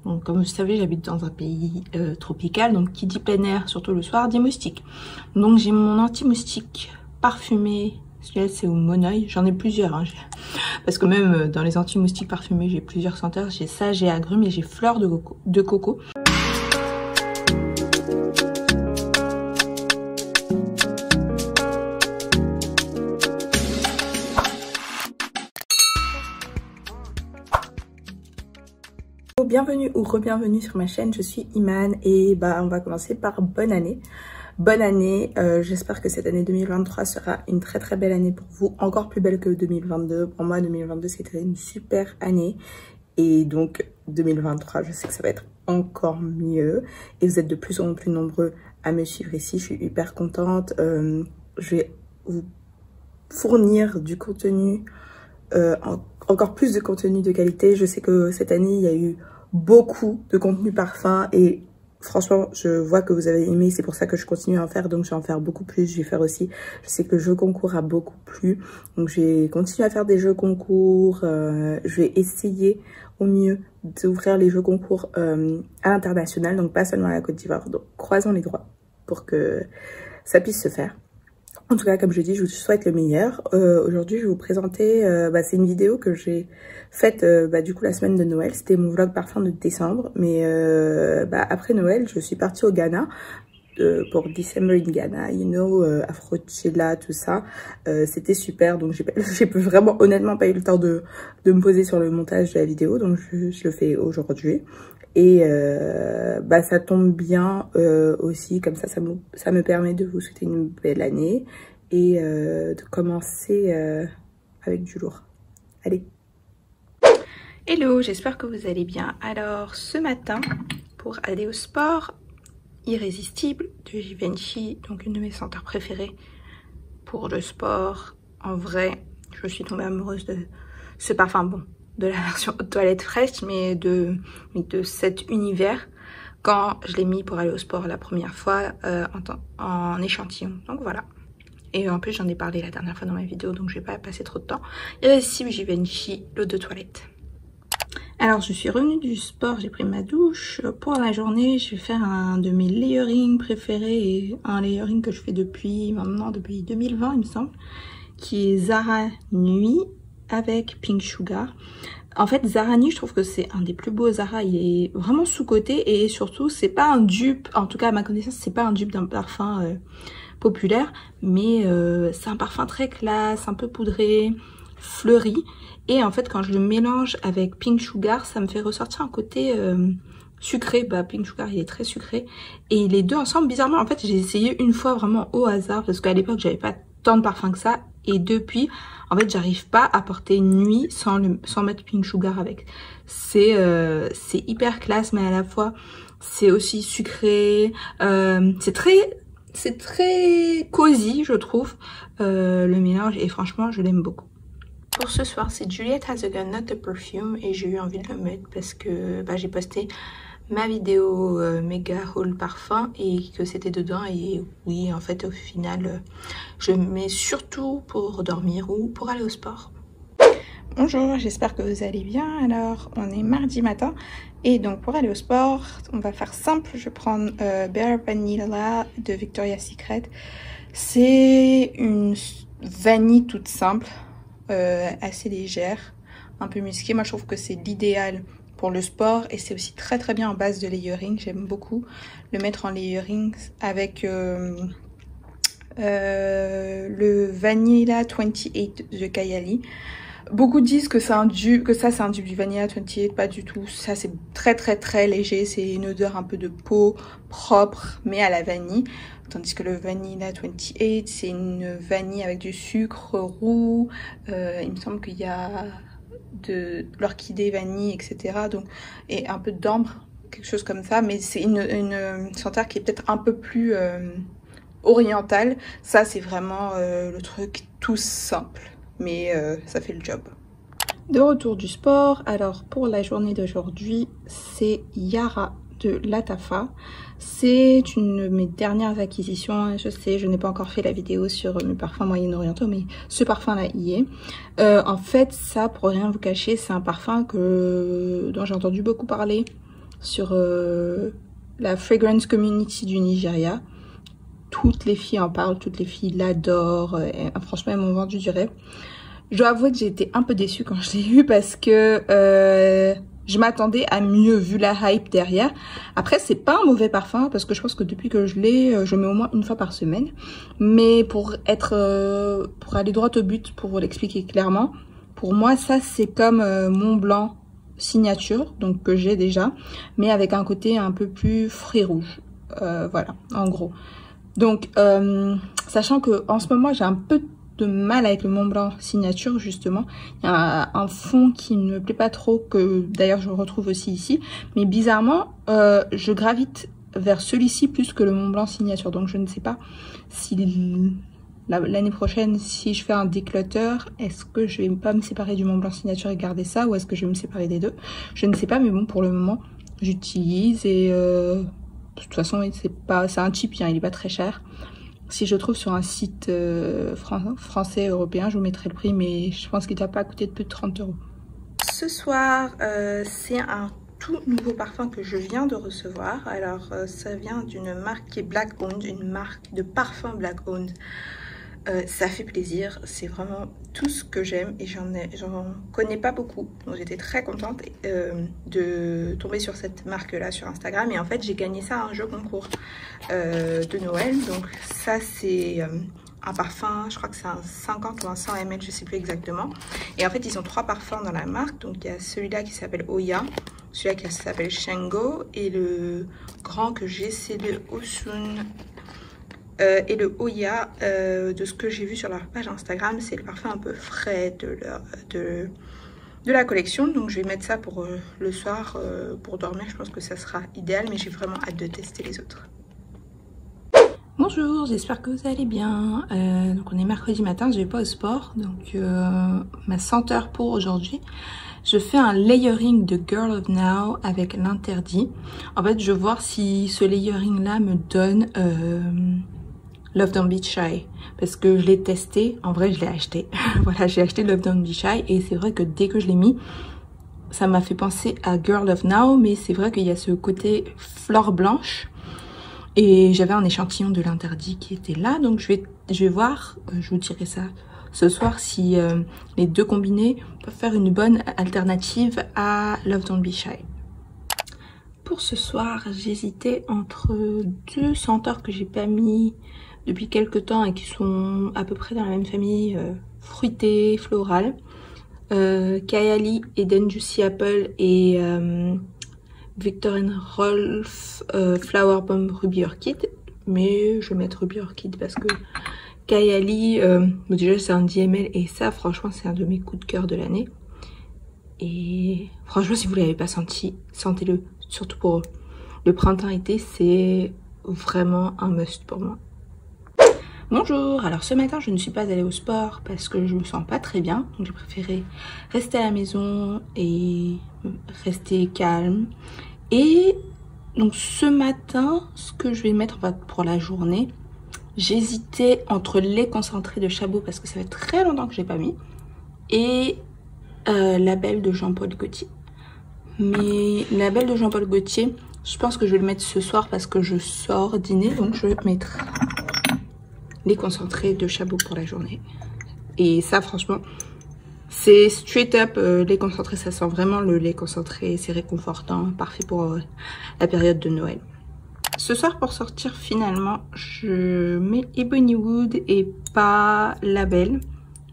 Donc comme vous savez, j'habite dans un pays tropical, donc qui dit plein air, surtout le soir, dit moustique. Donc j'ai mon anti-moustique parfumé, celui-là c'est au Monoeil, j'en ai plusieurs, hein, parce que même dans les anti-moustiques parfumés, j'ai plusieurs senteurs, j'ai ça, j'ai agrumes et j'ai fleurs de coco. Bienvenue ou re-bienvenue sur ma chaîne, je suis Iman et on va commencer par bonne année. Bonne année, j'espère que cette année 2023 sera une très très belle année pour vous, encore plus belle que 2022. Pour moi 2022 c'était une super année et donc 2023 je sais que ça va être encore mieux et vous êtes de plus en plus nombreux à me suivre ici, je suis hyper contente. Je vais vous fournir du contenu, encore plus de contenu de qualité. Je sais que cette année il y a eu beaucoup de contenu parfum et franchement je vois que vous avez aimé, c'est pour ça que je continue à en faire, donc je vais en faire beaucoup plus. Je vais faire aussi, je sais que le jeu concours a beaucoup plu, donc je vais continuer à faire des jeux concours. Je vais essayer au mieux d'ouvrir les jeux concours à l'international, donc pas seulement à la Côte d'Ivoire, donc croisons les doigts pour que ça puisse se faire. En tout cas, comme je dis, je vous souhaite le meilleur. Aujourd'hui, je vais vous présenter, c'est une vidéo que j'ai faite du coup la semaine de Noël. C'était mon vlog parfum de décembre. Mais après Noël, je suis partie au Ghana pour December in Ghana, you know, Afrochilla, tout ça. C'était super, donc j'ai vraiment honnêtement pas eu le temps de me poser sur le montage de la vidéo. Donc je le fais aujourd'hui. Et ça tombe bien aussi, comme ça me permet de vous souhaiter une belle année et de commencer avec du lourd. Allez. Hello, j'espère que vous allez bien. Alors ce matin, pour aller au sport, Irrésistible de Givenchy, donc une de mes senteurs préférées pour le sport. En vrai, je suis tombée amoureuse de ce parfum, bon, de la version toilette fraîche, mais de cet univers quand je l'ai mis pour aller au sport la première fois en échantillon. Donc voilà. Et en plus j'en ai parlé la dernière fois dans ma vidéo, donc je vais pas passer trop de temps. Irrésistible Givenchy, l'eau de toilette. Alors je suis revenue du sport, j'ai pris ma douche. Pour la journée, je vais faire un de mes layering préférés, et un layering que je fais depuis 2020 il me semble, qui est Zara Nuit avec Pink Sugar. En fait, Zara Nuit, je trouve que c'est un des plus beaux Zara. Il est vraiment sous-coté et surtout, c'est pas un dupe. En tout cas, à ma connaissance, c'est pas un dupe d'un parfum populaire, mais c'est un parfum très classe, un peu poudré, fleuri. Et en fait, quand je le mélange avec Pink Sugar, ça me fait ressortir un côté sucré. Pink Sugar, il est très sucré. Et les deux ensemble, bizarrement, en fait, j'ai essayé une fois vraiment au hasard parce qu'à l'époque, j'avais pas tant de parfums que ça. Et depuis, en fait, j'arrive pas à porter Nuit sans mettre Pink Sugar avec. C'est hyper classe, mais à la fois, c'est aussi sucré. C'est très cosy, je trouve, le mélange. Et franchement, je l'aime beaucoup. Pour ce soir, c'est Juliette Has a Gun, Not a Perfume. Et j'ai eu envie de le mettre parce que j'ai posté ma vidéo méga haul parfum et que c'était dedans. Et oui, en fait, au final, je mets surtout pour dormir ou pour aller au sport. Bonjour, j'espère que vous allez bien. Alors, on est mardi matin. Et donc, pour aller au sport, on va faire simple. Je vais prendre Bare Vanilla de Victoria's Secret. C'est une vanille toute simple. Assez légère, un peu musquée. Moi je trouve que c'est l'idéal pour le sport et c'est aussi très très bien en base de layering. J'aime beaucoup le mettre en layering avec le Vanilla 28 de Kayali. Beaucoup disent que c'est un dupe, c'est un dupe du Vanilla 28, pas du tout. Ça c'est très très très léger, c'est une odeur un peu de peau propre mais à la vanille. Tandis que le Vanilla 28, c'est une vanille avec du sucre roux. Il me semble qu'il y a de l'orchidée vanille, etc. Donc, et un peu d'ambre, quelque chose comme ça. Mais c'est une senteur qui est peut-être un peu plus orientale. Ça, c'est vraiment le truc tout simple. Mais ça fait le job. De retour du sport. Alors, pour la journée d'aujourd'hui, c'est Yara de Lattafa. C'est une de mes dernières acquisitions. Je sais, je n'ai pas encore fait la vidéo sur mes parfums moyen-orientaux, mais ce parfum-là y est. En fait, ça, pour rien vous cacher, c'est un parfum dont j'ai entendu beaucoup parler sur la fragrance community du Nigeria. Toutes les filles en parlent, toutes les filles l'adorent. Franchement, elles m'ont vendu du rêve. Je dois avouer que j'ai été un peu déçue quand je l'ai eu parce que je m'attendais à mieux vu la hype derrière. Après, c'est pas un mauvais parfum parce que je pense que depuis que je l'ai, je mets au moins une fois par semaine. Mais pour aller droit au but, pour vous l'expliquer clairement, pour moi, ça c'est comme Mont Blanc signature, donc que j'ai déjà, mais avec un côté un peu plus fruits rouges. Voilà, en gros. Donc, sachant que en ce moment, j'ai un peu de mal avec le Mont Blanc signature, justement. Il y a un fond qui ne me plaît pas trop, que d'ailleurs je retrouve aussi ici. Mais bizarrement, je gravite vers celui-ci plus que le Mont Blanc signature. Donc je ne sais pas si l'année prochaine, si je fais un declutter, est-ce que je vais pas me séparer du Mont Blanc signature et garder ça, ou est-ce que je vais me séparer des deux? Je ne sais pas, mais bon, pour le moment, j'utilise et de toute façon, c'est un cheap, hein, il est pas très cher. Si je trouve sur un site français, européen, je vous mettrai le prix, mais je pense qu'il ne doit pas coûter de plus de 30 €. Ce soir, c'est un tout nouveau parfum que je viens de recevoir. Alors, ça vient d'une marque qui est Black Owned, une marque de parfum Black Owned. Ça fait plaisir, c'est vraiment tout ce que j'aime et j'en connais pas beaucoup. Donc j'étais très contente de tomber sur cette marque-là sur Instagram. Et en fait, j'ai gagné ça à un jeu concours de Noël. Donc ça, c'est un parfum, je crois que c'est un 50 ou un 100 ml, je sais plus exactement. Et en fait, ils ont 3 parfums dans la marque. Donc il y a celui-là qui s'appelle Oya, celui-là qui s'appelle Shango et le grand que j'ai, c'est le Osun. Et le Oya, de ce que j'ai vu sur leur page Instagram, c'est le parfum un peu frais de la collection. Donc je vais mettre ça pour le soir, pour dormir. Je pense que ça sera idéal, mais j'ai vraiment hâte de tester les autres. Bonjour, j'espère que vous allez bien. Donc on est mercredi matin, je vais pas au sport. Donc ma senteur pour aujourd'hui, je fais un layering de Girl of Now avec l'interdit. En fait, je veux voir si ce layering là me donne Love Don't Be Shy, parce que je l'ai testé, en vrai je l'ai acheté. Voilà, j'ai acheté Love Don't Be Shy et c'est vrai que dès que je l'ai mis, ça m'a fait penser à Girl of Now, mais c'est vrai qu'il y a ce côté fleur blanche et j'avais un échantillon de l'interdit qui était là, donc je vais voir, je vous dirai ça ce soir si les deux combinés peuvent faire une bonne alternative à Love Don't Be Shy. Pour ce soir, j'hésitais entre deux senteurs que j'ai pas mis depuis quelques temps et qui sont à peu près dans la même famille, fruitée, florale. Kayali, Eden Juicy Apple et Viktor & Rolf Flower Bomb Ruby Orchid. Mais je vais mettre Ruby Orchid parce que Kayali, déjà c'est un 10 ml et ça franchement c'est un de mes coups de cœur de l'année. Et franchement si vous ne l'avez pas senti, sentez-le. Surtout pour le printemps-été, c'est vraiment un must pour moi. Bonjour, alors ce matin je ne suis pas allée au sport parce que je me sens pas très bien. Donc j'ai préféré rester à la maison et rester calme. Et donc ce matin, ce que je vais mettre pour la journée, j'hésitais entre les concentrés de Chabot parce que ça fait très longtemps que je n'ai pas mis. Et la Belle de Jean-Paul Gaultier. Mais la Belle de Jean-Paul Gaultier, je pense que je vais le mettre ce soir parce que je sors dîner. Donc je vais mettre les concentrés de Chabot pour la journée. Et ça franchement, c'est straight up lait concentré. Ça sent vraiment le lait concentré. C'est réconfortant, parfait pour la période de Noël. Ce soir pour sortir finalement, je mets Ebony Wood et pas la Belle.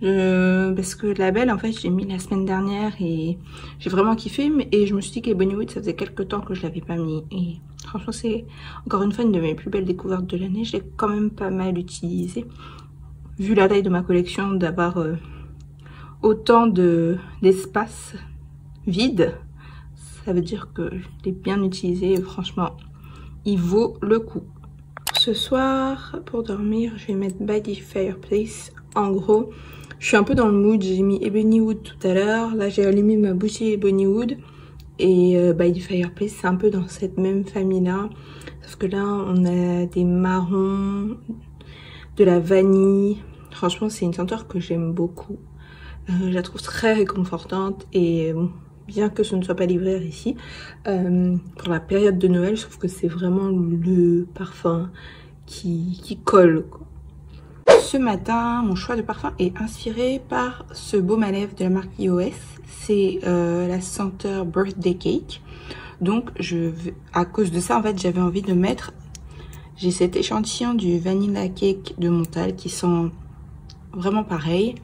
Parce que la Belle en fait j'ai mis la semaine dernière et j'ai vraiment kiffé, et je me suis dit qu'Ebony Wood ça faisait quelques temps que je l'avais pas mis et franchement c'est encore une fois une de mes plus belles découvertes de l'année. Je l'ai quand même pas mal utilisé vu la taille de ma collection, d'avoir autant d'espace vide, ça veut dire que je l'ai bien utilisé et franchement il vaut le coup. Ce soir pour dormir je vais mettre By the Fireplace. En gros je suis un peu dans le mood, j'ai mis Ebony Wood tout à l'heure. Là, j'ai allumé ma bougie Ebony Wood. Et By the Fireplace, c'est un peu dans cette même famille-là. Sauf que là, on a des marrons, de la vanille. Franchement, c'est une senteur que j'aime beaucoup. Je la trouve très réconfortante. Et bon, bien que ce ne soit pas livré ici. Pour la période de Noël, je trouve que c'est vraiment le parfum qui colle, quoi. Ce matin, mon choix de parfum est inspiré par ce baume à lèvres de la marque iOS. C'est la senteur Birthday Cake. Donc, à cause de ça, en fait, j'avais envie de mettre... J'ai cet échantillon du Vanilla Cake de Montal qui sent vraiment pareil.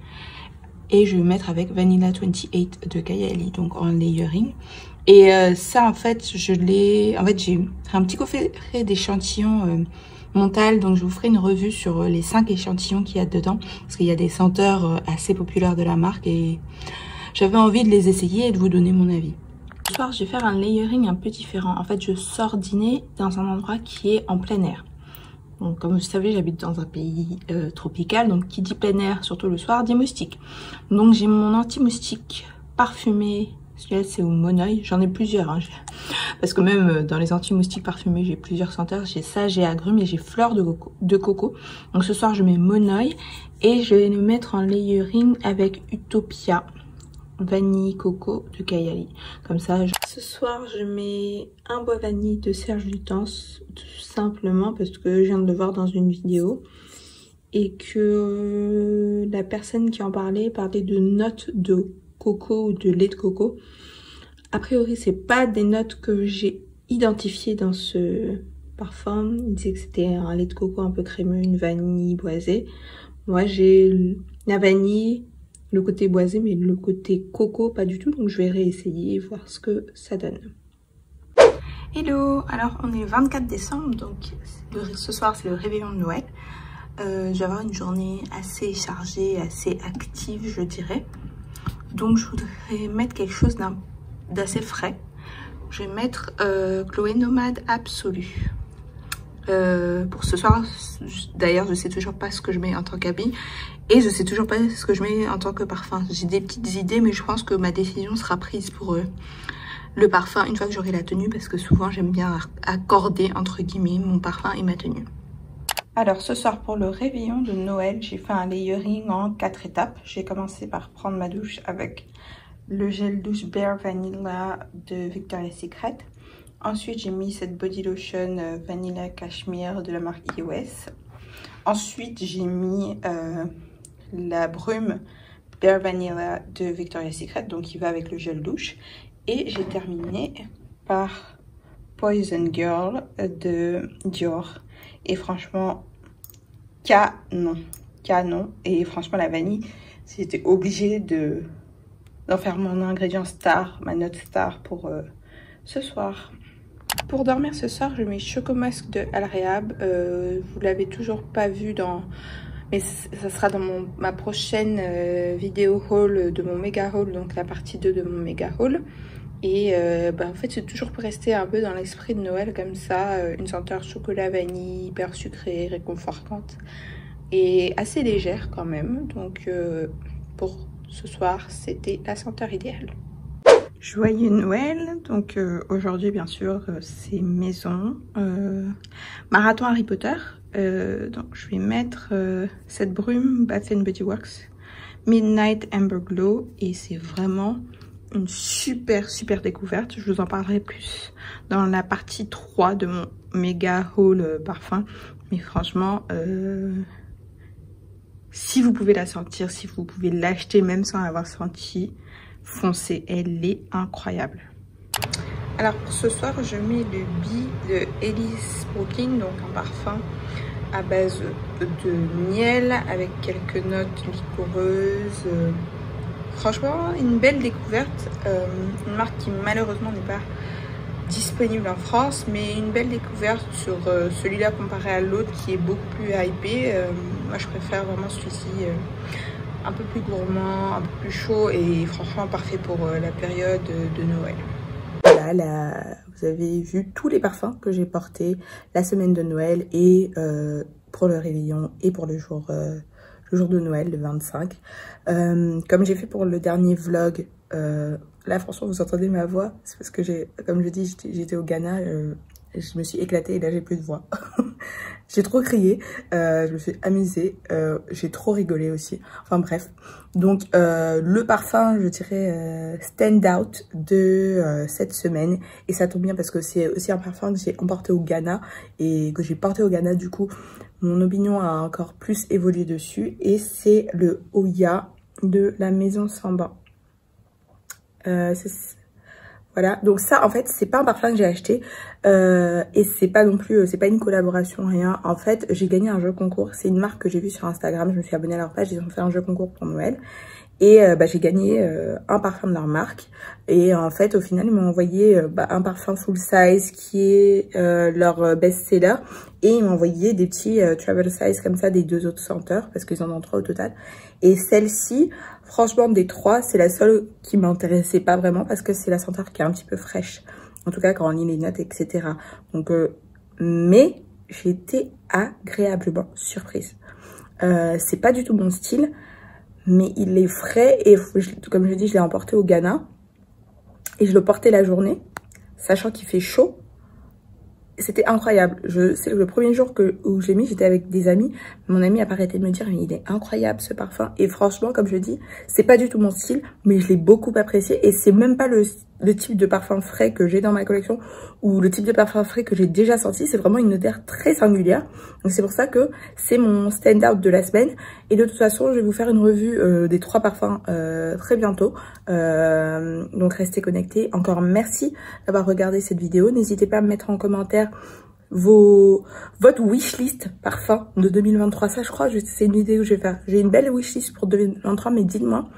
Et je vais mettre avec Vanilla 28 de Kayali, donc en layering. Et ça, en fait, j'ai un petit coffret d'échantillons Montal, donc je vous ferai une revue sur les 5 échantillons qu'il y a dedans, parce qu'il y a des senteurs assez populaires de la marque et j'avais envie de les essayer et de vous donner mon avis. Ce soir, je vais faire un layering un peu différent. En fait, je sors dîner dans un endroit qui est en plein air. Donc, comme vous savez, j'habite dans un pays tropical, donc qui dit plein air, surtout le soir, dit moustique. Donc, j'ai mon anti-moustique parfumé. Celui-là, c'est au monoeil. J'en ai plusieurs, hein. Parce que même dans les anti-moustiques parfumés, j'ai plusieurs senteurs. J'ai ça, j'ai agrumes et j'ai fleurs de coco. Donc, ce soir, je mets monoeil et je vais le mettre en layering avec Utopia vanille coco de Kayali. Comme ça, ce soir, je mets un bois vanille de Serge Lutens, tout simplement parce que je viens de le voir dans une vidéo et que la personne qui en parlait de notes de coco ou de lait de coco. A priori, c'est pas des notes que j'ai identifiées dans ce parfum. Il disait que c'était un lait de coco un peu crémeux, une vanille boisée. Moi, j'ai la vanille, le côté boisé, mais le côté coco, pas du tout. Donc, je vais réessayer et voir ce que ça donne. Hello! Alors, on est le 24 décembre, donc ce soir, c'est le réveillon de Noël. Je vais avoir une journée assez chargée, assez active, je dirais. Donc, je voudrais mettre quelque chose d'assez frais. Je vais mettre Chloé Nomade Absolue. Pour ce soir, d'ailleurs, je sais toujours pas ce que je mets en tant qu'habit. Et je sais toujours pas ce que je mets en tant que parfum. J'ai des petites idées, mais je pense que ma décision sera prise pour le parfum une fois que j'aurai la tenue. Parce que souvent, j'aime bien accorder, entre guillemets, mon parfum et ma tenue. Alors ce soir pour le réveillon de Noël, j'ai fait un layering en 4 étapes. J'ai commencé par prendre ma douche avec le gel douche Bare Vanilla de Victoria's Secret. Ensuite j'ai mis cette body lotion Vanilla Cashmere de la marque iOS. Ensuite j'ai mis la brume Bare Vanilla de Victoria's Secret, donc qui va avec le gel douche. Et j'ai terminé par Poison Girl de Dior. Et franchement, canon. Et franchement, la vanille, j'étais obligée d'en faire mon ingrédient star, ma note star pour ce soir. Pour dormir ce soir, je mets Chocomasque de Al Rehab. Vous l'avez toujours pas vu mais ça sera dans ma prochaine vidéo haul de mon méga haul, donc la partie 2 de mon méga haul. Et en fait, c'est toujours pour rester un peu dans l'esprit de Noël comme ça. Une senteur chocolat vanille, hyper sucrée, réconfortante. Et assez légère quand même. Donc pour ce soir, c'était la senteur idéale. Joyeux Noël. Donc aujourd'hui, bien sûr, c'est maison. Marathon Harry Potter. Donc je vais mettre cette brume Bath & Body Works Midnight Amber Glow. Et c'est vraiment une super découverte. Je vous en parlerai plus dans la partie 3 de mon méga haul parfum. Mais franchement, si vous pouvez la sentir, si vous pouvez l'acheter même sans l'avoir senti, foncez, elle est incroyable. Alors pour ce soir, je mets le Bee de Elise Brooklyn, donc un parfum à base de miel avec quelques notes liquoreuses. Franchement, une belle découverte, une marque qui malheureusement n'est pas disponible en France, mais une belle découverte sur celui-là comparé à l'autre qui est beaucoup plus hypé. Moi je préfère vraiment celui-ci un peu plus gourmand, un peu plus chaud et franchement parfait pour la période de Noël. Voilà, vous avez vu tous les parfums que j'ai portés la semaine de Noël et pour le réveillon et pour le jour de Noël, le 25. Comme j'ai fait pour le dernier vlog, là franchement vous entendez ma voix, c'est parce que comme je dis, j'étais au Ghana je me suis éclatée et là j'ai plus de voix. J'ai trop crié, je me suis amusée, j'ai trop rigolé aussi. Enfin bref, donc le parfum, je dirais stand out de cette semaine. Et ça tombe bien parce que c'est aussi un parfum que j'ai emporté au Ghana et que j'ai porté au Ghana. Du coup, mon opinion a encore plus évolué dessus. Et c'est le Oya de la Maison Samba. Voilà, donc ça en fait c'est pas un parfum que j'ai acheté et c'est pas non plus, c'est pas une collaboration, rien. En fait j'ai gagné un jeu concours, c'est une marque que j'ai vue sur Instagram, je me suis abonnée à leur page, ils ont fait un jeu concours pour Noël. Et j'ai gagné un parfum de leur marque. Et en fait, au final, ils m'ont envoyé un parfum full size qui est leur best-seller. Et ils m'ont envoyé des petits travel size comme ça des 2 autres senteurs, parce qu'ils en ont 3 au total. Et celle-ci, franchement, des 3, c'est la seule qui m'intéressait pas vraiment, parce que c'est la senteur qui est un petit peu fraîche. En tout cas, quand on lit les notes, etc. Donc, mais j'ai été agréablement surprise. C'est pas du tout mon style. Mais il est frais et comme je dis, je l'ai emporté au Ghana. Et je le portais la journée, sachant qu'il fait chaud. C'était incroyable. C'est le premier jour où je l'ai mis, j'étais avec des amis. Mon ami a pas arrêté de me dire, mais il est incroyable ce parfum. Et franchement, comme je dis, c'est pas du tout mon style, mais je l'ai beaucoup apprécié. Et c'est même pas le type de parfum frais que j'ai dans ma collection ou le type de parfum frais que j'ai déjà senti. C'est vraiment une odeur très singulière. Donc c'est pour ça que c'est mon stand-out de la semaine. Et de toute façon, je vais vous faire une revue des 3 parfums très bientôt. Donc restez connectés. Encore merci d'avoir regardé cette vidéo. N'hésitez pas à me mettre en commentaire votre wishlist parfum de 2023. Ça, je crois, c'est une vidéo que je vais faire. J'ai une belle wishlist pour 2023, mais dites-moi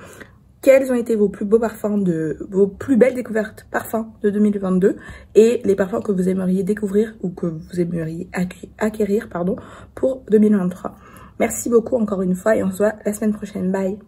quels ont été vos plus beaux parfums, vos plus belles découvertes parfums de 2022 et les parfums que vous aimeriez découvrir ou que vous aimeriez acquérir, pardon, pour 2023. Merci beaucoup encore une fois et on se voit la semaine prochaine. Bye!